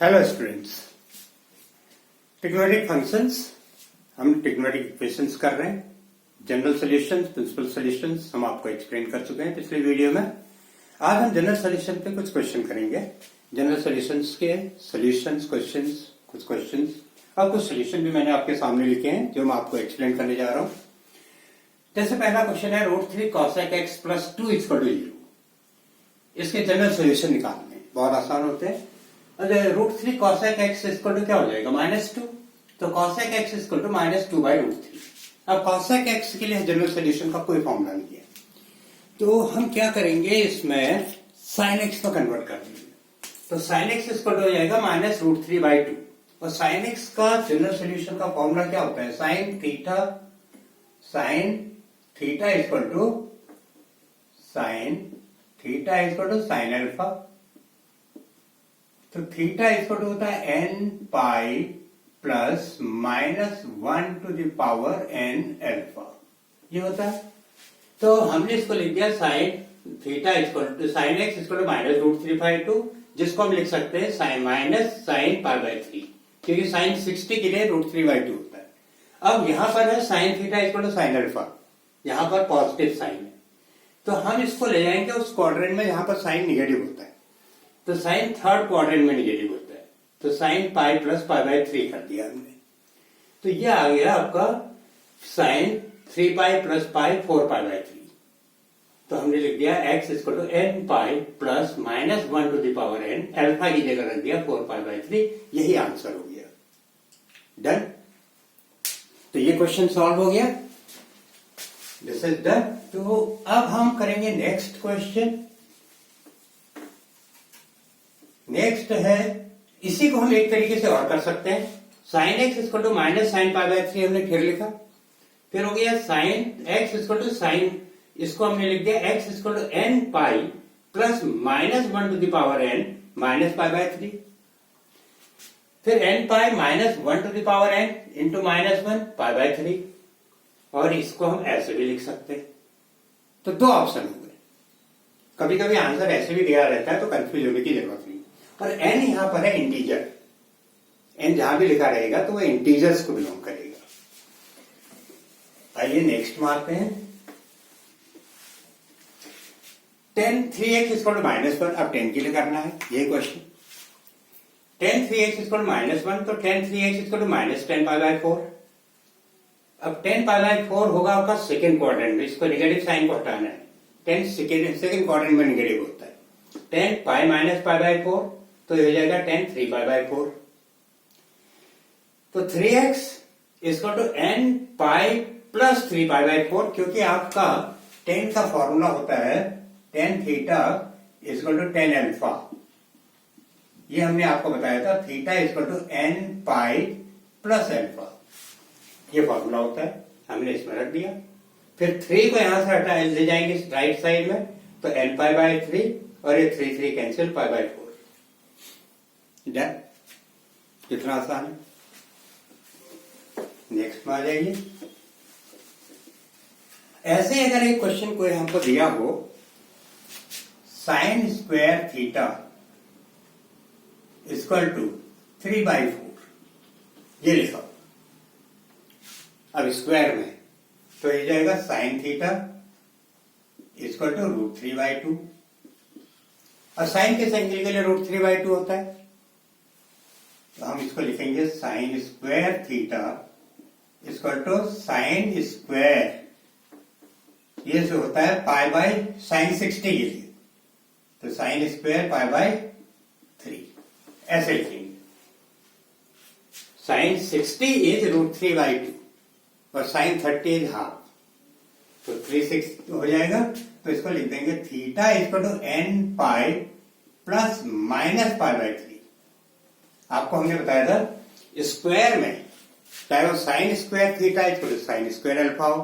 Hello students, trigonometric functions हम trigonometric equations कर रहे हैं। जनरल सॉल्यूशंस, प्रिंसिपल सॉल्यूशंस हम आपको एक्सप्लेन कर चुके हैं पिछले वीडियो में। आज हम जनरल सॉल्यूशन पे कुछ क्वेश्चन करेंगे। जनरल सॉल्यूशंस के सॉल्यूशंस क्वेश्चंस, कुछ क्वेश्चंस और कुछ सॉल्यूशन भी मैंने आपके सामने लिखे हैं जो मैं आपको एक्सप्लेन करने जा रहा हूं। जैसे पहला क्वेश्चन है √3 cosec x plus 2 equal to 0। इसके जनरल सॉल्यूशन निकालने बहुत आसान होते हैं। √3 cosec x इक्वल टू क्या हो जाएगा -2, तो cosec x इक्वल टू -2/√3। अब cosec x के लिए जनरल सॉल्यूशन का कोई फॉर्मूला नहीं है, तो हम क्या करेंगे, इसमें sin x में कन्वर्ट कर देंगे। तो sin x इक्वल टू हो जाएगा -√3/2 और sin x का जनरल सॉल्यूशन का फॉर्मूला क्या होता है, sin theta equal to sin alpha. तो थीटा इक्वल टू होता है n pi plus -1 to the power n alpha, ये होता है। तो हमने इसको लिख दिया sin theta equal to sin x equal to -√3/2, जिसको हम लिख सकते हैं sin π/3, क्योंकि sin 60 के लिए √3/2 होता है। अब यहां पर है sin theta equal to sin alpha, यहां पर पॉजिटिव साइन है, तो हम इसको ले जाएंगे उस क्वाड्रेंट में जहां पर साइन निगेटिव होता है। तो साइन थर्ड क्वाड्रेंट में निगेटिव होता है, तो sin पाई प्लस π/3 कर दिया हमने। तो ये आ गया आपका sin 3 पाई प्लस पाई 4 π/3। तो हमने लिख दिया x equal to n pi plus -1 to the power n, alpha की जगह रख दिया 4 π/3। यही आंसर हो गया। डन। तो ये क्वेश्चन सॉल्व हो गया, दिस इज डन। तो अब हम करेंगे नेक्स्ट क्वेश्चन। नेक्स्ट है, इसी को हम एक तरीके से और कर सकते हैं। sin x equal to -sin π/3 हमने फिर लिखा, फिर हो गया sin x equal to sin, इसको हमने लिख दिया x equal to n pi plus -1 to the power n minus π/3, फिर n pi -1 to the power n into -1 π/3, और इसको हम ऐसे भी लिख सकते हैं। तो दो ऑप्शन हो गए। कभी कभी आंसर ऐसे भी दिया रहता है तो कंफ्यूज होने की जरूरत नहीं। और n यहां पर है इंटीजर, n जहां भी लिखा रहेगा तो वह इंटीजर्स को बिलोंग करेगा। आइए नेक्स्ट मारते हैं। tan 3x इक्वल टू -1, अब 10 के लिए करना है ये question. tan 3x equal to -1, तो tan 3x इक्वल टू -10 π/4। अब 10 π/4 होगा आपका सेकेंड क्वाड्रेंट में, इसको नेगेटिव साइन को हटाना है। 10 सेकेंड क्वाड्रेंट में नेगेटिव होता है। 10 पाई माइनस π/4, तो ये हो जाएगा tan 3 π/4। तो 3x equal to n pi plus 3 π/4, क्योंकि आपका tan का फॉर्मूला होता है tan theta equal to tan alpha. ये हमने आपको बताया था, theta equal to n pi plus alpha, ये फॉर्मूला होता है, हमने इसमें रख दिया। फिर 3 को यहां से हटा ले जाएंगे राइट साइड में, तो n π/3 और ये 3 कैंसिल π/4। डन। कितना आसान है। नेक्स्ट में आ जाइए। ऐसे अगर एक क्वेश्चन कोई हमको दिया हो, sin square theta equal to 3/4, ये लिखा अब स्क्वायर में, तो ये जाएगा sin थीटा इक्वल टू √3/2। और साइन किस एंगल के लिए √3/2 होता है, तो हम इसको लिखेंगे sin square theta equal to sin square, ये जो होता है sin 60 के लिए, तो sin स्क्वायर π/3 ऐसे लिखेंगे। sin 60 इज √3/2 और sin 30 इज हाफ, तो 3/6 हो जाएगा। तो इसको लिख देंगे theta equal to n pi plus minus π/3। आपको हमने बताया था स्क्वायर में, चाहे वो sine square theta equal to sine square alpha हो,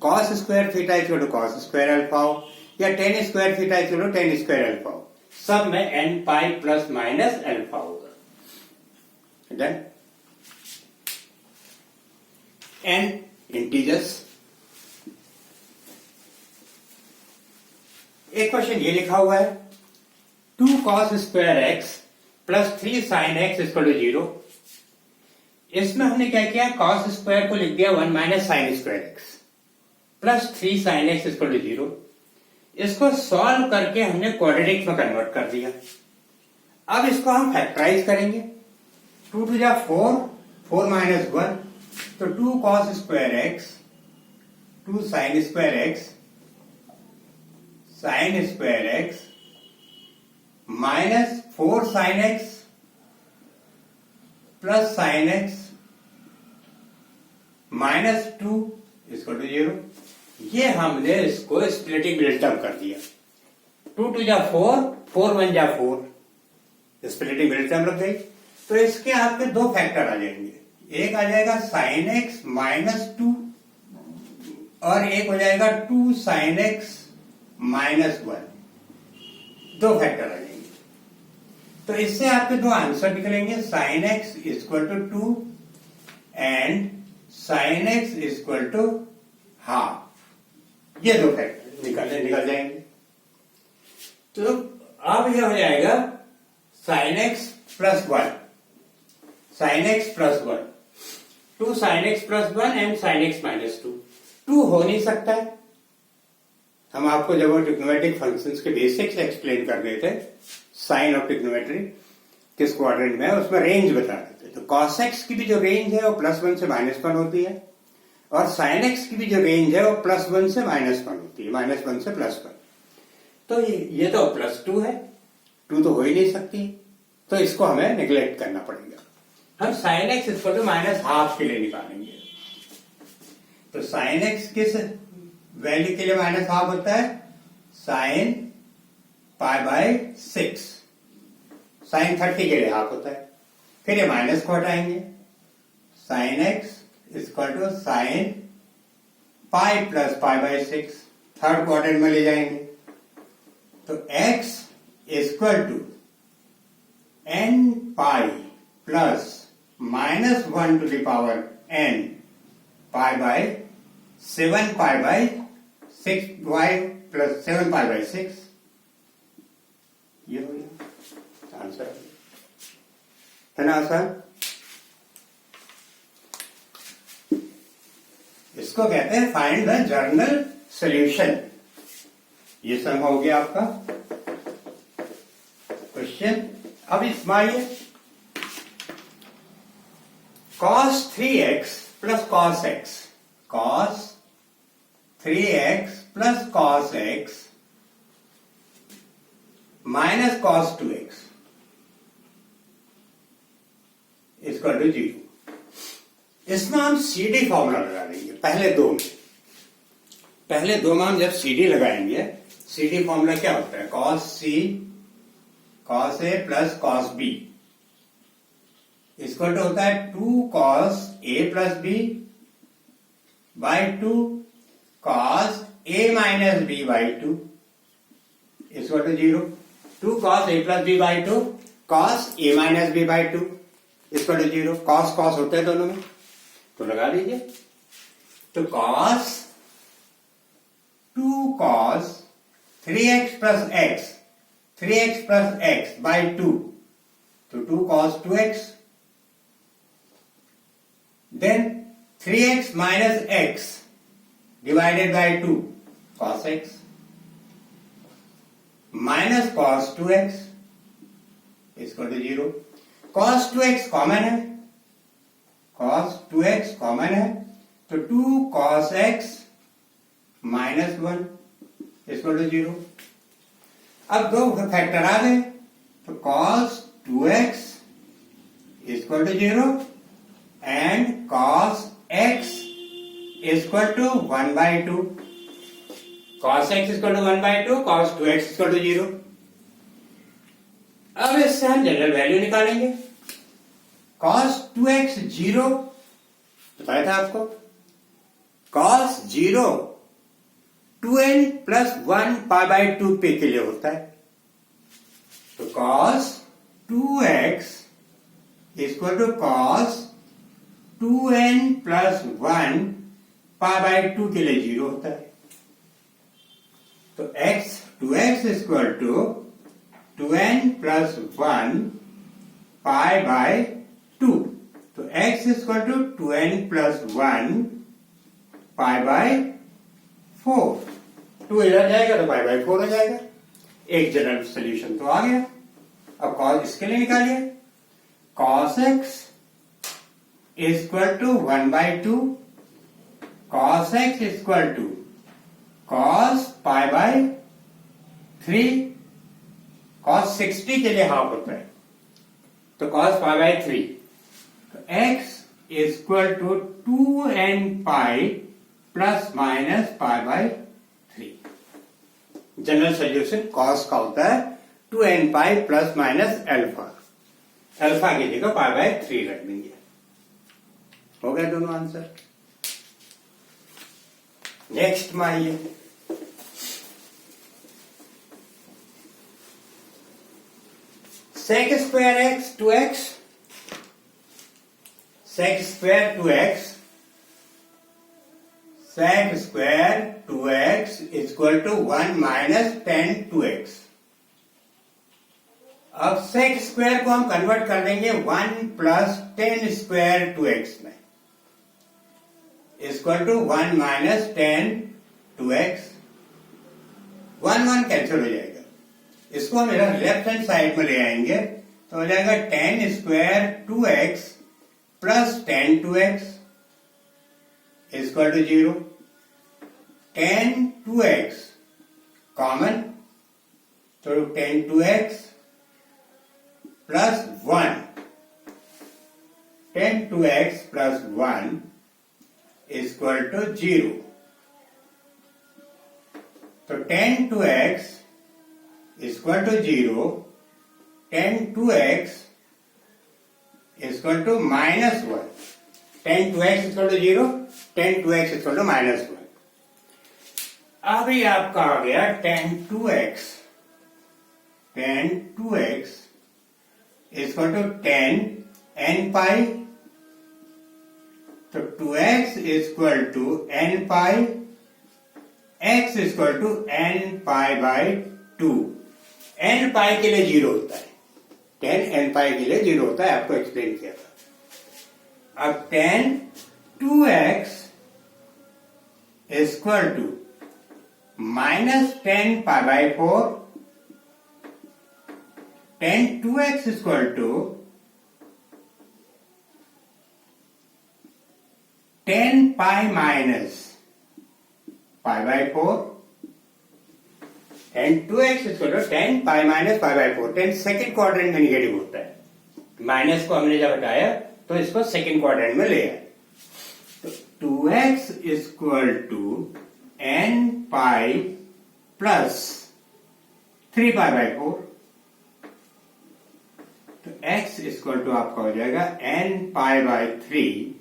cos square theta equal to cos square alpha हो, या tan square theta equal to tan square alpha हो, सब में n pi plus minus alpha होगा। डन। n integers. एक question ये लिखा हुआ है 2 cos square x plus 3 sine x equal to 0। इसमें हमने क्या किया, कॉस स्क्वायर को लिख दिया 1 minus sine square x plus 3 sine x equal to 0। इसको सॉल्व करके हमने क्वाड्रेटिक में कन्वर्ट कर दिया। अब इसको हम फैक्टराइज करेंगे। 2 टू जा 4, 4 माइनस 1, तो 2 cos square x, 2 sine square x, sine square x minus 4 sine x plus sine x minus 2 equal to 0। ये हमने इसको स्प्लिटिंग मिडल कर दिया। 2 टू जा 4, 4 1 जा 4, स्प्लिटिंग मिडल टर्म रख गई। तो इसके आपके दो फैक्टर आ जाएंगे, एक आ जाएगा साइन एक्स माइनस 2 और एक हो जाएगा 2 साइन एक्स माइनस 1, दो फैक्टर आ जाएंगे। तो इससे आपके दो आंसर निकलेंगे, sine x equal to 2 and sine x equal to half. ये दो फैक्टर निकल जाएंगे। तो अब यह हो जाएगा sign x plus 1, sign x plus 1, 2 sign x plus 1 and sine x minus 2। 2 हो नहीं सकता है। हम आपको जब वो ट्रिग्नोमेट्रिक फंक्शंस के बेसिक्स एक्सप्लेन कर रहे थे, साइन ऑफ ट्रिग्नोमेट्री किस क्वाड्रेंट में है, उसमें रेंज बता रहे थे। तो कॉस एक्स की भी जो रेंज है वो +1 से -1 होती है और साइन एक्स की भी जो रेंज है वो +1 से -1 होती है, -1 से +1। तो ये तो +2 है, 2 तो हो ही नहीं सकती, तो इसको हमें निगलेक्ट करना पड़ेगा। हम sine x equal to -half के लिए निकालेंगे। तो साइन एक्स किस वैल्यू के लिए -हाफ होता है, साइन π/6, साइन 30 के लिए हाफ होता है। फिर ये माइनस को हटाएंगे, sine x equal to sine pi plus π/6, third quadrant में ले जाएंगे। तो x equal to n pi plus -1 to the power n π/7 π/6 y plus 7 π/6। ये हो गया आंसर, है ना आंसर। इसको कहते हैं फाइंड द जनरल सॉल्यूशन। ये सम हो गया आपका क्वेश्चन। अब इसमें आइए, cos 3x plus cos x, cos 3x plus cos x minus cos 2x equal to 0। इसमें हम CD फॉर्मूला लगा देंगे पहले दो में हम जब CD लगाएंगे, CD फॉर्मूला क्या होता है, cos C cos A plus cos B equal to होता है 2 cos A plus B by 2 cos A minus B by 2 equal to 0। 2 cos A plus B by 2 cos A minus B by 2 equal to 0। cos cos होते हैं दोनों में, तो लगा दीजिए। तो cos 2 cos 3x plus x, 3x plus x by 2, तो 2 cos 2x, then 3x minus x divided by 2 cos x minus cos 2x equal to 0। cos 2x common है, cos 2x कॉमन है, तो 2 cos x minus 1 equal to 0। अब दो factor आ गए, तो cos 2x equal to 0 and cos x equal to 1/2, cos x equal to 1/2, cos 2x equal to 0। अब इससे हम जनरल वैल्यू निकालेंगे। cos 2x 0 बताया था आपको, cos 0 2n प्लस 1 π/2 पे के लिए होता है। तो cos 2x equal to cos 2n plus 1 π/2 के लिए 0 होता है। तो 2x equal to 2n plus 1 pi by 2। तो x equal to 2n plus 1 pi by 4। 2 इधर जाएगा तो पाई बाय 4 हो जाएगा। एक जनरल सोल्यूशन तो आ गया। अब cos इसके लिए निकालिए। cos x equal to 1 by 2 cos x equal to cos pi by 3। cos 60 के लिए हाफ होता है तो cos पाई बाय 3। तो x equal to 2n pi plus minus pi by 3। General solution cos का होता है 2n pi plus minus alpha. Alpha की जगह पाई बाय 3 रख देंगे। हो गया दोनों आंसर। नेक्स्ट में आइए। sec square x 2x sec square 2x sec square 2x equal to 1 minus tan 2x। अब sec स्क्वायर को हम कन्वर्ट कर देंगे 1 प्लस tan स्क्वायर 2x में equal to 1 minus tan 2x। 1 1 cancel हो जाएगा। इसको हम इधर लेफ्ट हैंड साइड में ले आएंगे तो हो जाएगा tan square 2x plus tan 2x equal to 0। tan 2x common तो tan 2x plus 1 tan 2x plus 1 equal to 0। तो tan 2x equal to 0 tan 2x equal to minus 1। tan 2x equal to 0 tan 2x equal to minus 1। अभी आपका आ गया tan 2x equal to tan n pi. तो 2x equal to n pi x equal to n pi by 2। n पाई के लिए 0 होता है। tan n पाई के लिए 0 होता है, आपको एक्सप्लेन किया था। अब tan 2x equal to minus tan pi by 4। tan 2x equal to tan pi minus pi by 4। tan 2x equal to tan pi minus pi by 4। tan second quadrant में negative होता है। Minus को हमने जब हटाया तो इसको second quadrant में ले आए। तो 2x equal to n pi plus 3 pi by 4। तो x इक्वल टू आपका हो जाएगा n pi by 3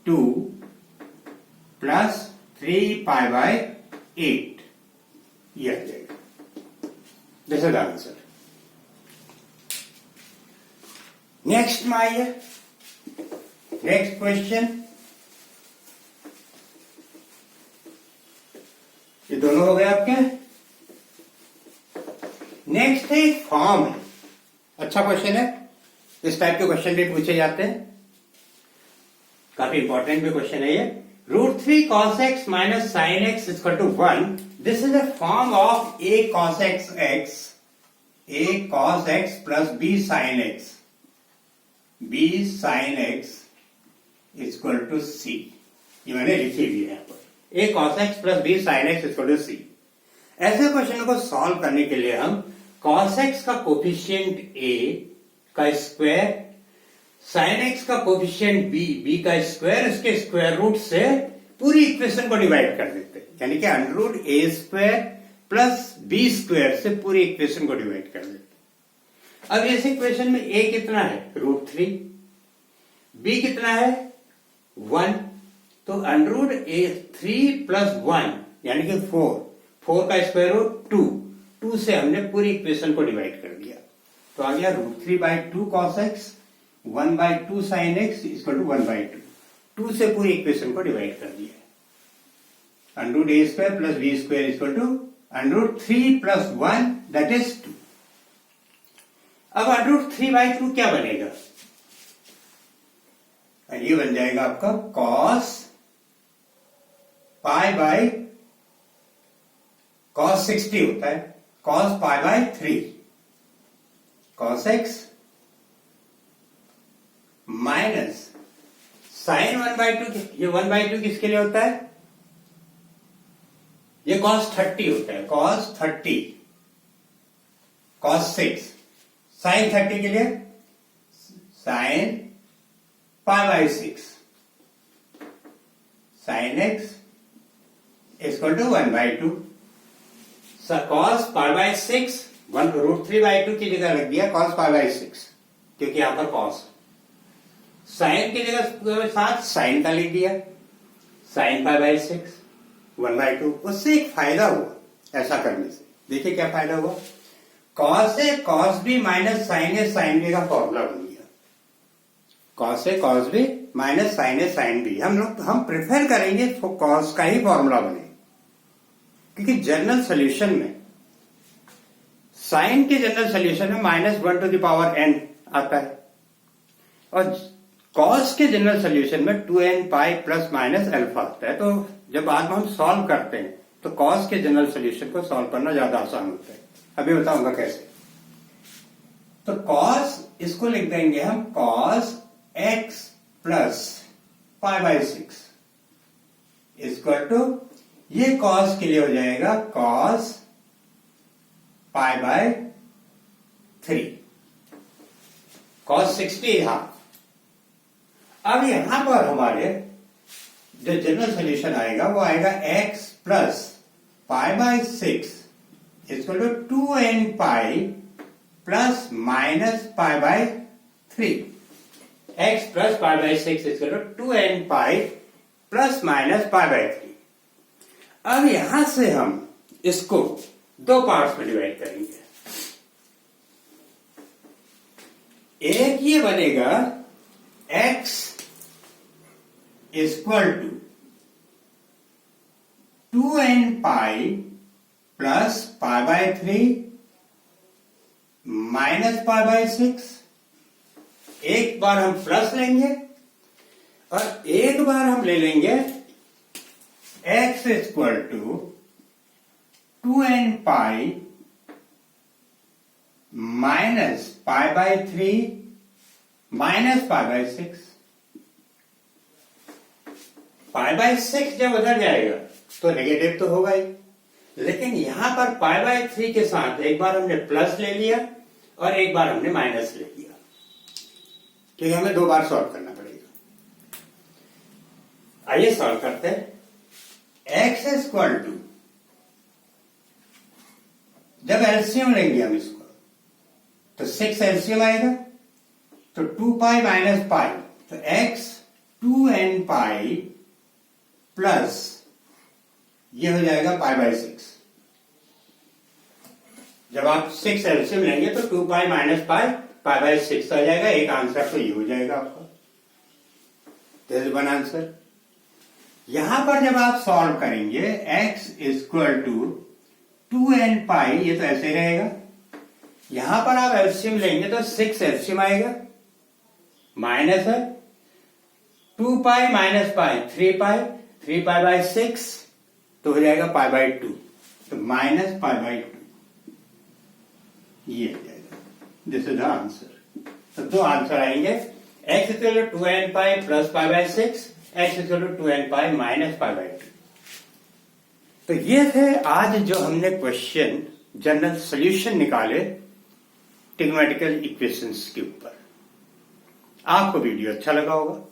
2 plus 3 pi by 8। ये आ जाएगा। This is answer. नेक्स्ट में आइए। Next question. ये दोनों हो गए आपके। नेक्स्ट है फॉर्म है। अच्छा क्वेश्चन है। इस टाइप के क्वेश्चन भी पूछे जाते हैं। काफी इंपॉर्टेंट भी क्वेश्चन है ये। √3 cos x minus sin x equal to 1। This is a form of a cos x plus b sin x। b sin x equal to c। ये मैंने लिखी हुई है यहाँ पर। a cos x plus b sin x equal to c। ऐसे question को solve करने के लिए हम cos x का कोफिशिएंट a का स्क्वायर, sin x का कोफिशिएंट b का स्क्वायर, उसके स्क्वायर रूट से पूरी इक्वेशन को डिवाइड कर देते हैं। यानी कि √a square plus b square से पूरी इक्वेशन को डिवाइड कर देते हैं। अब इस इक्वेशन में a कितना है? √3। b कितना है? 1। तो √3 प्लस 1 यानी कि 4 का स्क्वायर रूट 2 से हमने पूरी इक्वेशन को डिवाइड कर दिया। तो आ गया √3 by 2 cos x 1 by 2 sin x equal to 1 by 2 से पूरी इक्वेशन को डिवाइड कर दिया। √a square plus b square equal to √3 plus 1 that is 2। अब √3/2 क्या बनेगा? ये बन जाएगा आपका cos cos 60 होता है, cos π/3 cos x minus sin 1/2। ये 1/2 किसके लिए होता है? ये cos 30 होता है, cos 30 cos 6 sin 30 के लिए sin π/6 sin x equal to 1/2। cos π/6 √3/2 की जगह रख दिया cos π/6 क्योंकि यहां पर cos sin की जगह साथ sin का लिख दिया sin π/6 1/2। उससे एक फायदा हुआ ऐसा करने से। देखिए क्या फायदा हुआ? cos A cos B minus sin A sin B का फॉर्मूला बन गया। cos A cos B minus sin A sin B। हम प्रेफर करेंगे तो cos का ही फॉर्मूला बने, क्योंकि जनरल सॉल्यूशन में साइन के जनरल सॉल्यूशन में -1n आता है और cos के जनरल सॉल्यूशन में 2n प्लस माइनस अल्फा आता है। तो जब बाद में हम सॉल्व करते हैं तो cos के जनरल सॉल्यूशन को सॉल्व करना ज्यादा आसान होता है। अभी बताऊंगा कैसे। तो cos इसको लिख देंगे हम cos x plus π/6 equal to, ये cos के लिए हो जाएगा cos π/3 cos 60 यहां। अब यहां पर हमारे जो जनरल सॉल्यूशन आएगा वो आएगा x plus π/6 equal to 2n plus minus π/3। x plus π/6 equal to 2n plus minus π/3। अब यहां से हम इसको दो पार्ट्स में डिवाइड करेंगे। एक ये बनेगा x equal to 2n plus π/3 minus π/6। एक बार हम प्लस लेंगे और एक बार हम ले लेंगे x equal to 2n minus π/3 minus π/6। π/6 जब उधर जाएगा तो नेगेटिव तो होगा ही, लेकिन यहां पर π/3 के साथ एक बार हमने प्लस ले लिया और एक बार हमने माइनस ले लिया, क्योंकि हमें दो बार सॉल्व करना पड़ेगा। आइए सॉल्व करते हैं। x इक्वल टू, जब एलसीएम लेंगे हम इसको तो 6 एलसीएम आएगा तो 2π माइनस π, तो x 2n प्लस ये हो जाएगा π/6। जब आप 6 एलसीएम लेंगे तो 2π माइनस π/6 आ जाएगा। एक आंसर तो ये हो जाएगा आपका, दिस इज वन आंसर। यहां पर जब आप सॉल्व करेंगे x इक्वल टू 2n ये तो ऐसे रहेगा। यहां पर आप एलसीएम लेंगे तो 6 एलसीएम आएगा, माइनस है 2π माइनस π 3π/6 तो हो जाएगा π/2, तो माइनस π/2 ये हो जाएगा। This is the answer. तो दो आंसर आएंगे, x equal to 2n plus π/6, x equal to 2n minus π/2। तो ये थे आज जो हमने क्वेश्चन जनरल सॉल्यूशन निकाले ट्रिग्नोमेट्रिकल इक्वेशंस के ऊपर। आपको वीडियो अच्छा लगा होगा।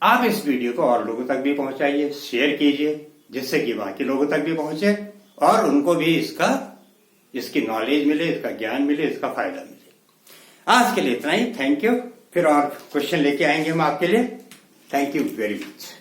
आप इस वीडियो को और लोगों तक भी पहुंचाइए, शेयर कीजिए, जिससे कि बाकी लोगों तक भी पहुंचे और उनको भी इसकी नॉलेज मिले, इसका ज्ञान मिले, इसका फायदा मिले। आज के लिए इतना ही। Thank you. फिर और क्वेश्चन लेके आएंगे हम आपके लिए। Thank you very much.